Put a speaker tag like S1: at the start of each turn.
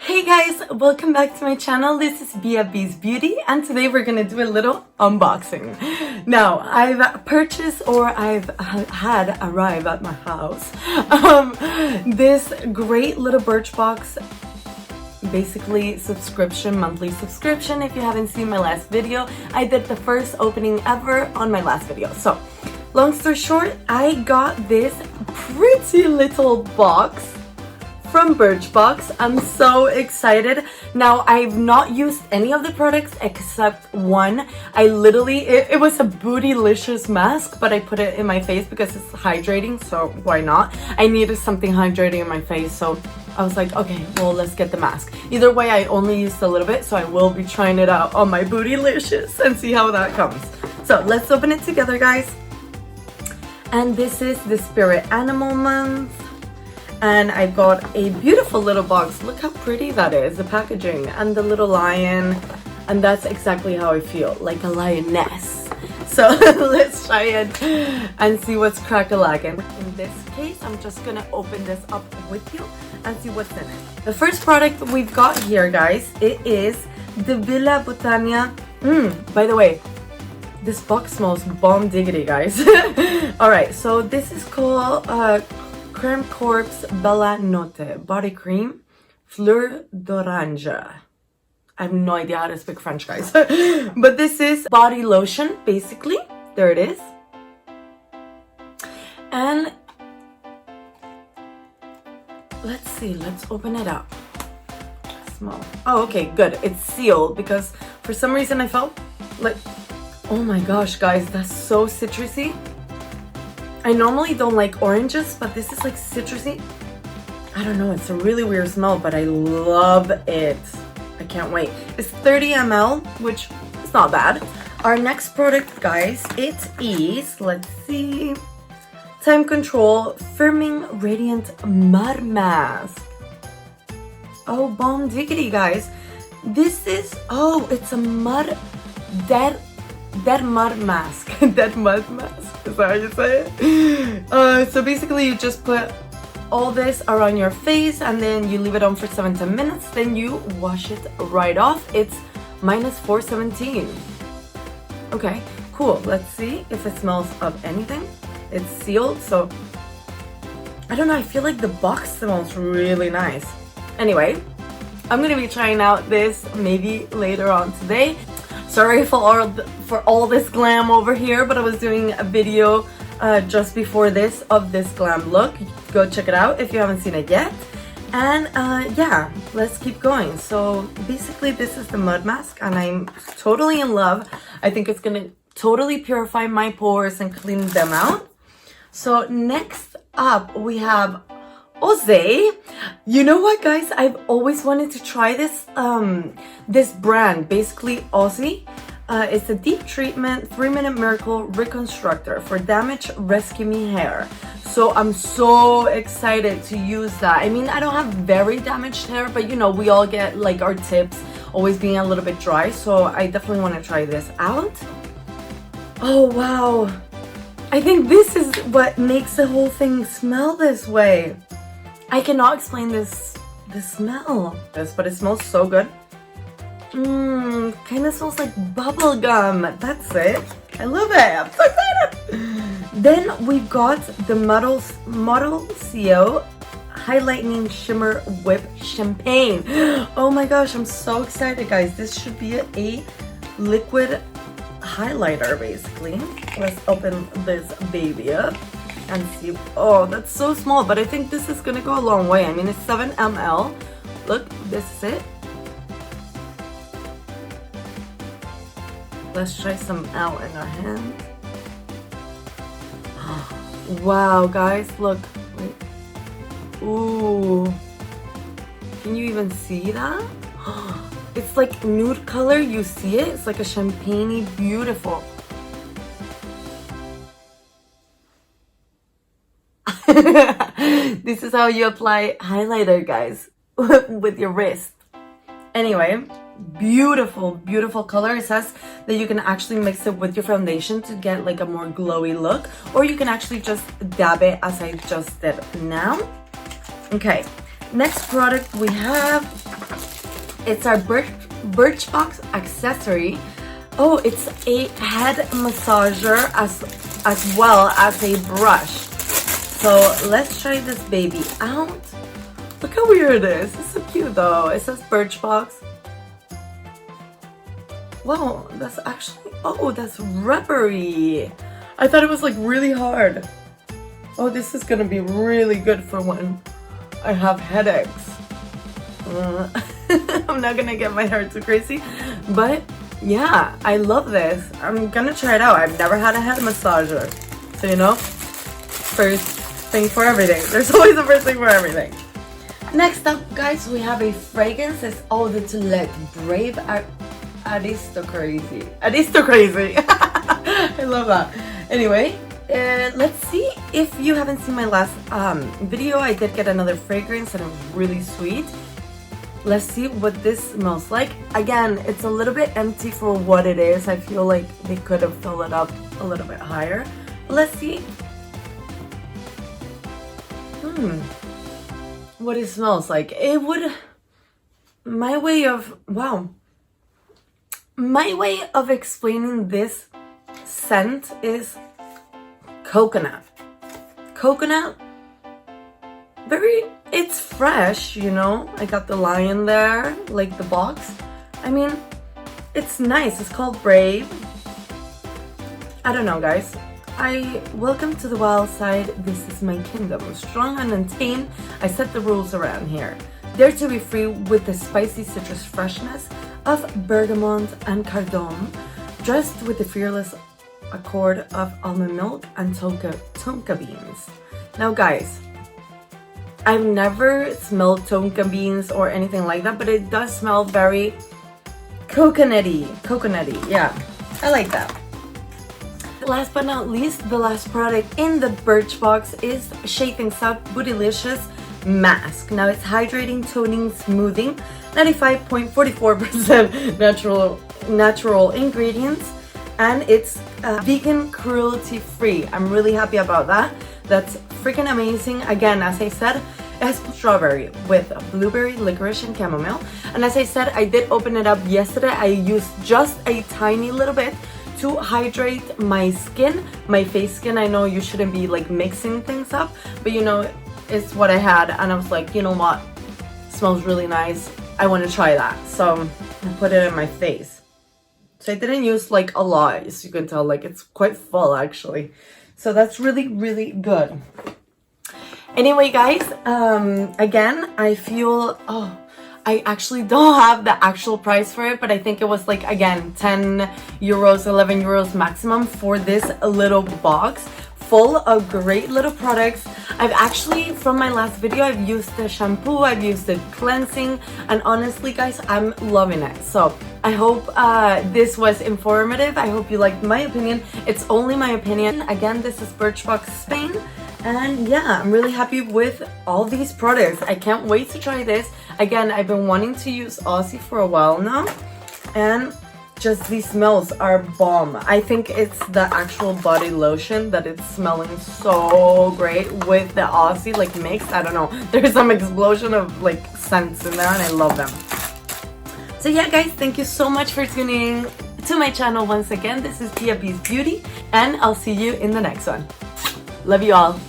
S1: Hey guys, welcome back to my channel. This is BI's Beauty and today we're gonna do a little unboxing. Now, I've purchased or I've had arrive at my house this great little Birchbox basically monthly subscription. If you haven't seen my last video, I did the first opening ever on my last video. So, long story short, I got this pretty little box from Birchbox. I'm so excited. Now, I've not used any of the products except one. I literally, it was a Bootylicious mask, but I put it in my face because it's hydrating, so why not? I needed something hydrating in my face, so I was like, okay, well, let's get the mask. Either way, I only used a little bit, so I will be trying it out on my Bootylicious and see how that comes. So let's open it together, guys. And this is the Spirit Animal Month. And I got a beautiful little box. Look how pretty that is, the packaging and the little lion. And that's exactly how I feel, like a lioness. So let's try it and see what's crack-a-lackin'. In this case, I'm just gonna open this up with you and see what's in it. The first product we've got here, guys, it is the Villa Botania. By the way, this box smells bomb diggity, guys. All right, so this is called Crème Corps Bella Notte Body Cream Fleur d'Orange. I have no idea how to speak French, guys. But this is body lotion, basically. There it is. And let's see, let's open it up. Smell. Oh, okay, good. It's sealed because for some reason I felt like, oh my gosh, guys, that's so citrusy. I normally don't like oranges, but this is like citrusy. I don't know, it's a really weird smell, but I love it. I can't wait. It's 30 ml, which is not bad. Our next product, guys, it is, let's see, Time Control Firming Radiant Mud Mask. Oh, bomb diggity, guys. This is, oh, it's a dead mud mask. Dead mud mask. Is that how you say it? So basically you just put all this around your face and then you leave it on for 7-10 minutes. Then you wash it right off. It's -417. Okay, cool. Let's see if it smells of anything. It's sealed, so I don't know. I feel like the box smells really nice. Anyway, I'm gonna be trying out this maybe later on today. Sorry for all this glam over here, but I was doing a video just before this of this glam look. Go check it out if you haven't seen it yet. And yeah, let's keep going. So basically this is the mud mask and I'm totally in love. I think it's gonna totally purify my pores and clean them out. So next up we have Ozay. You know what, guys? I've always wanted to try this this brand, basically Ozzy. It's a deep treatment 3-minute miracle reconstructor for damaged rescue me hair. So I'm so excited to use that. I mean, I don't have very damaged hair, but you know, we all get like our tips always being a little bit dry. So I definitely want to try this out. Oh wow, I think this is what makes the whole thing smell this way. I cannot explain the smell, but it smells so good. Kind of smells like bubble gum. That's it. I love it. I'm so excited. Then we've got the Model CO Highlighting Shimmer Whip Champagne. Oh my gosh, I'm so excited, guys. This should be a liquid highlighter, basically. Let's open this baby up and see. Oh, that's so small, but I think this is gonna go a long way. I mean, it's 7 ml. Look, this is it. Let's try some out in our hand. Wow, guys, look. Ooh, can you even see that? It's like nude color. You see it? It's like a champagne-y, beautiful. This is how you apply highlighter, guys, with your wrist. Anyway, beautiful color. It says that you can actually mix it with your foundation to get like a more glowy look, or you can actually just dab it as I just did now. Okay, next product we have It's our BIRCHBOX accessory. Oh, it's a head massager as well as a brush. So let's try this baby out. Look how weird it is. It's so cute though. It says BIRCHBOX. Wow, that's actually, oh, that's rubbery. I thought it was like really hard. Oh, this is gonna be really good for when I have headaches. I'm not gonna get my hair too crazy, but yeah, I love this. I'm gonna try it out. I've never had a head massager. So, you know, first thing for everything. There's always a first thing for everything. Next up, guys, we have a fragrance. It's Eau de Toilette Brave Aristocracy. Aristocracy. I love that. Anyway, let's see. If you haven't seen my last video, I did get another fragrance and it was really sweet. Let's see what this smells like. Again, it's a little bit empty for what it is. I feel like they could have filled it up a little bit higher. But let's see. What it smells like. It would... My way of explaining this scent is coconut. Coconut. It's fresh, you know. I got the lion there, like the box. I mean, it's nice. It's called Brave. I don't know, guys. Welcome to the wild side. This is my kingdom. Strong and untamed, I set the rules around here. Dare to be free with the spicy citrus freshness of bergamot and cardamom, dressed with the fearless accord of almond milk and tonka beans. Now, guys, I've never smelled tonka beans or anything like that, but it does smell very coconutty. Yeah, I like that. Last but not least, the last product in the BIRCHBOX is Shea Things Up Bootylicious Mask. Now it's hydrating, toning, smoothing, 95.44% natural ingredients, and it's vegan, cruelty free. I'm really happy about that. That's freaking amazing. Again, as I said, it has strawberry with blueberry, licorice, and chamomile. And as I said, I did open it up yesterday. I used just a tiny little bit to hydrate my skin, my face skin. I know you shouldn't be like mixing things up, but you know, it's what I had, and I was like, you know what, smells really nice. I want to try that, so I put it in my face. So I didn't use like a lot, as you can tell, like it's quite full actually. So that's really, really good. Anyway, guys, again, I feel, I actually don't have the actual price for it, but I think it was like, again, 10 euros, 11 euros maximum for this little box full of great little products. I've actually, from my last video, I've used the shampoo, I've used the cleansing, and honestly, guys, I'm loving it. So I hope this was informative. I hope you liked my opinion. It's only my opinion. Again, this is BIRCHBOX Spain. And yeah, I'm really happy with all these products. I can't wait to try this. Again, I've been wanting to use Aussie for a while now, and just these smells are bomb. I think it's the actual body lotion that it's smelling so great with the Aussie like mixed. I don't know. There's some explosion of like scents in there, and I love them. So yeah, guys, thank you so much for tuning in to my channel once again. This is Tia B's Beauty, and I'll see you in the next one. Love you all.